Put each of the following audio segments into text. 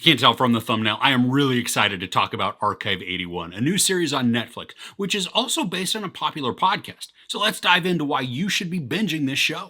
can't tell from the thumbnail, I am really excited to talk about Archive 81, a new series on Netflix, which is also based on a popular podcast. So let's dive into why you should be binging this show.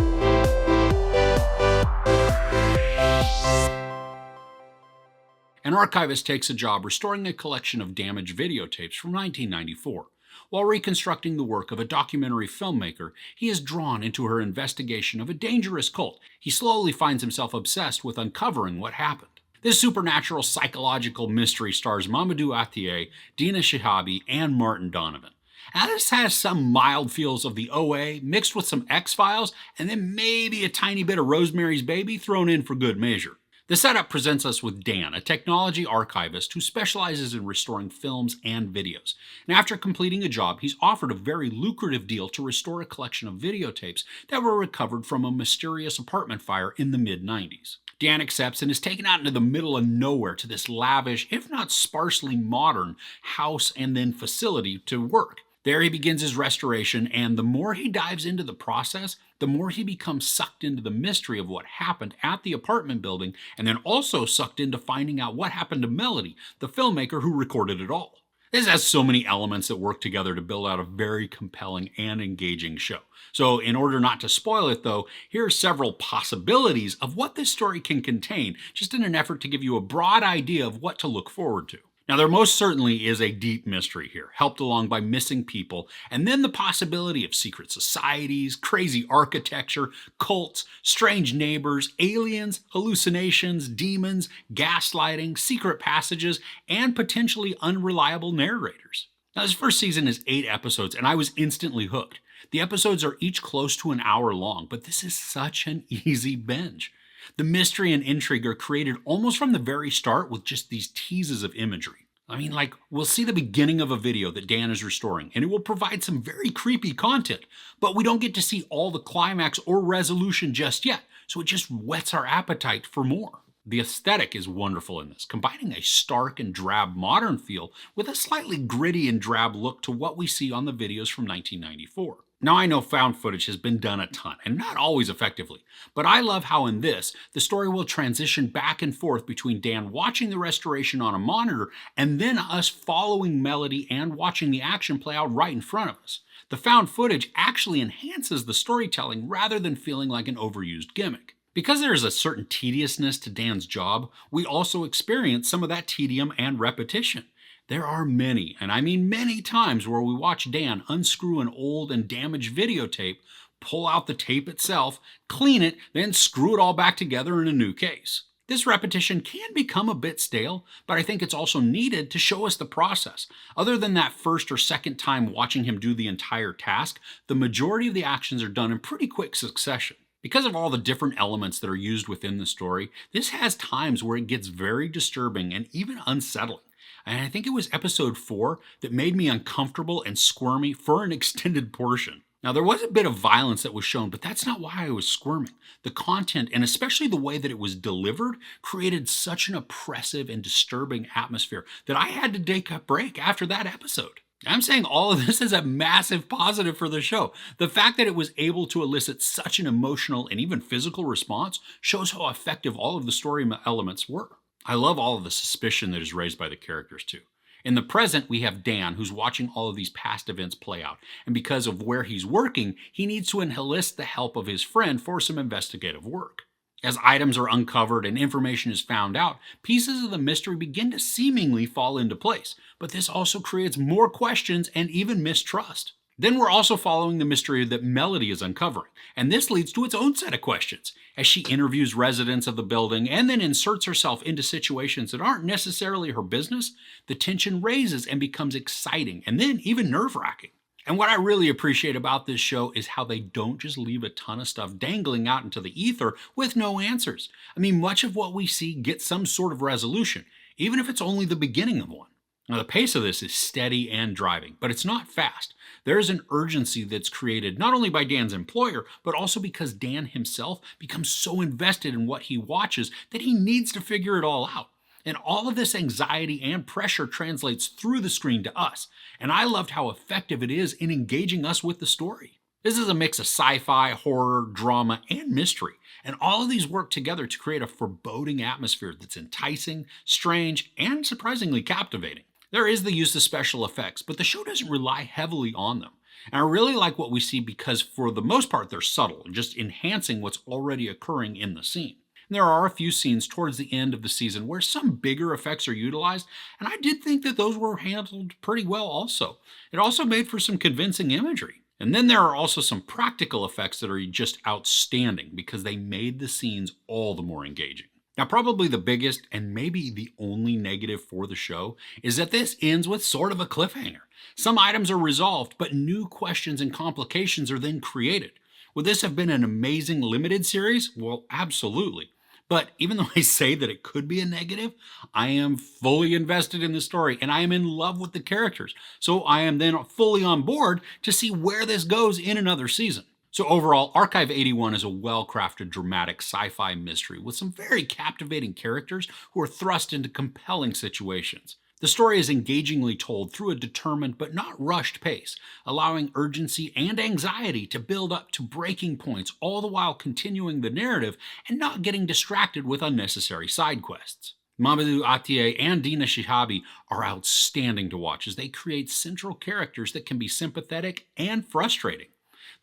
An archivist takes a job restoring a collection of damaged videotapes from 1994. While reconstructing the work of a documentary filmmaker, he is drawn into her investigation of a dangerous cult. He slowly finds himself obsessed with uncovering what happened. This supernatural psychological mystery stars Mamoudou Athie, Dina Shihabi, and Martin Donovan. Now this has some mild feels of the OA mixed with some X-Files, and then maybe a tiny bit of Rosemary's Baby thrown in for good measure. The setup presents us with Dan, a technology archivist who specializes in restoring films and videos. And after completing a job, he's offered a very lucrative deal to restore a collection of videotapes that were recovered from a mysterious apartment fire in the mid-90s. Dan accepts and is taken out into the middle of nowhere to this lavish, if not sparsely modern, house and then facility to work. There he begins his restoration, and the more he dives into the process, the more he becomes sucked into the mystery of what happened at the apartment building, and then also sucked into finding out what happened to Melody, the filmmaker who recorded it all. This has so many elements that work together to build out a very compelling and engaging show. So in order not to spoil it though, here are several possibilities of what this story can contain, just in an effort to give you a broad idea of what to look forward to. Now, there most certainly is a deep mystery here, helped along by missing people, and then the possibility of secret societies, crazy architecture, cults, strange neighbors, aliens, hallucinations, demons, gaslighting, secret passages, and potentially unreliable narrators. Now, this first season is 8 episodes, and I was instantly hooked. The episodes are each close to an hour long, but this is such an easy binge. The mystery and intrigue are created almost from the very start with just these teases of imagery. I mean, like, we'll see the beginning of a video that Dan is restoring, and it will provide some very creepy content, but we don't get to see all the climax or resolution just yet, so it just whets our appetite for more. The aesthetic is wonderful in this, combining a stark and drab modern feel with a slightly gritty and drab look to what we see on the videos from 1994. Now I know found footage has been done a ton, and not always effectively, but I love how in this, the story will transition back and forth between Dan watching the restoration on a monitor and then us following Melody and watching the action play out right in front of us. The found footage actually enhances the storytelling rather than feeling like an overused gimmick. Because there is a certain tediousness to Dan's job, we also experience some of that tedium and repetition. There are many, and I mean many times where we watch Dan unscrew an old and damaged videotape, pull out the tape itself, clean it, then screw it all back together in a new case. This repetition can become a bit stale, but I think it's also needed to show us the process. Other than that first or second time watching him do the entire task, the majority of the actions are done in pretty quick succession. Because of all the different elements that are used within the story, this has times where it gets very disturbing and even unsettling. And I think it was episode 4 that made me uncomfortable and squirmy for an extended portion. Now, there was a bit of violence that was shown, but that's not why I was squirming. The content, and especially the way that it was delivered, created such an oppressive and disturbing atmosphere that I had to take a break after that episode. I'm saying all of this is a massive positive for the show. The fact that it was able to elicit such an emotional and even physical response shows how effective all of the story elements were. I love all of the suspicion that is raised by the characters too. In the present, we have Dan, who's watching all of these past events play out, and because of where he's working, he needs to enlist the help of his friend for some investigative work. As items are uncovered and information is found out, pieces of the mystery begin to seemingly fall into place, but this also creates more questions and even mistrust. Then we're also following the mystery that Melody is uncovering, and this leads to its own set of questions. As she interviews residents of the building and then inserts herself into situations that aren't necessarily her business, the tension raises and becomes exciting and then even nerve-wracking. And what I really appreciate about this show is how they don't just leave a ton of stuff dangling out into the ether with no answers. I mean, much of what we see gets some sort of resolution, even if it's only the beginning of one. Now, the pace of this is steady and driving, but it's not fast. There is an urgency that's created not only by Dan's employer, but also because Dan himself becomes so invested in what he watches that he needs to figure it all out. And all of this anxiety and pressure translates through the screen to us, and I loved how effective it is in engaging us with the story. This is a mix of sci-fi, horror, drama, and mystery, And all of these work together to create a foreboding atmosphere that's enticing, strange, and surprisingly captivating. There is the use of special effects, but the show doesn't rely heavily on them. And I really like what we see because, for the most part, they're subtle, just enhancing what's already occurring in the scene. And there are a few scenes towards the end of the season where some bigger effects are utilized, and I did think that those were handled pretty well also. It also made for some convincing imagery. And then there are also some practical effects that are just outstanding because they made the scenes all the more engaging. Now, probably the biggest and maybe the only negative for the show is that this ends with sort of a cliffhanger. Some items are resolved, but new questions and complications are then created. Would this have been an amazing limited series? Well, absolutely. But even though I say that it could be a negative, I am fully invested in the story and I am in love with the characters. So I am then fully on board to see where this goes in another season. So overall, Archive 81 is a well-crafted, dramatic sci-fi mystery with some very captivating characters who are thrust into compelling situations. The story is engagingly told through a determined but not rushed pace, allowing urgency and anxiety to build up to breaking points, all the while continuing the narrative and not getting distracted with unnecessary side quests. Mamoudou, Athie, and Dina Shihabi are outstanding to watch as they create central characters that can be sympathetic and frustrating.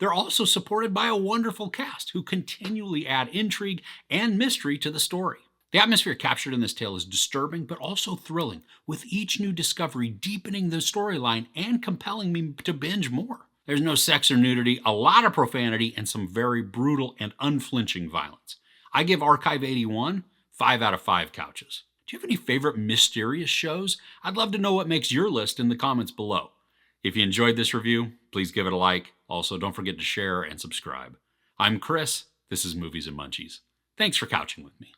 They're also supported by a wonderful cast who continually add intrigue and mystery to the story. The atmosphere captured in this tale is disturbing but also thrilling, with each new discovery deepening the storyline and compelling me to binge more. There's no sex or nudity, a lot of profanity, and some very brutal and unflinching violence. I give Archive 81 5 out of 5 couches. Do you have any favorite mysterious shows? I'd love to know what makes your list in the comments below. If you enjoyed this review, please give it a like. Also, don't forget to share and subscribe. I'm Chris. This is Movies and Munchies. Thanks for couching with me.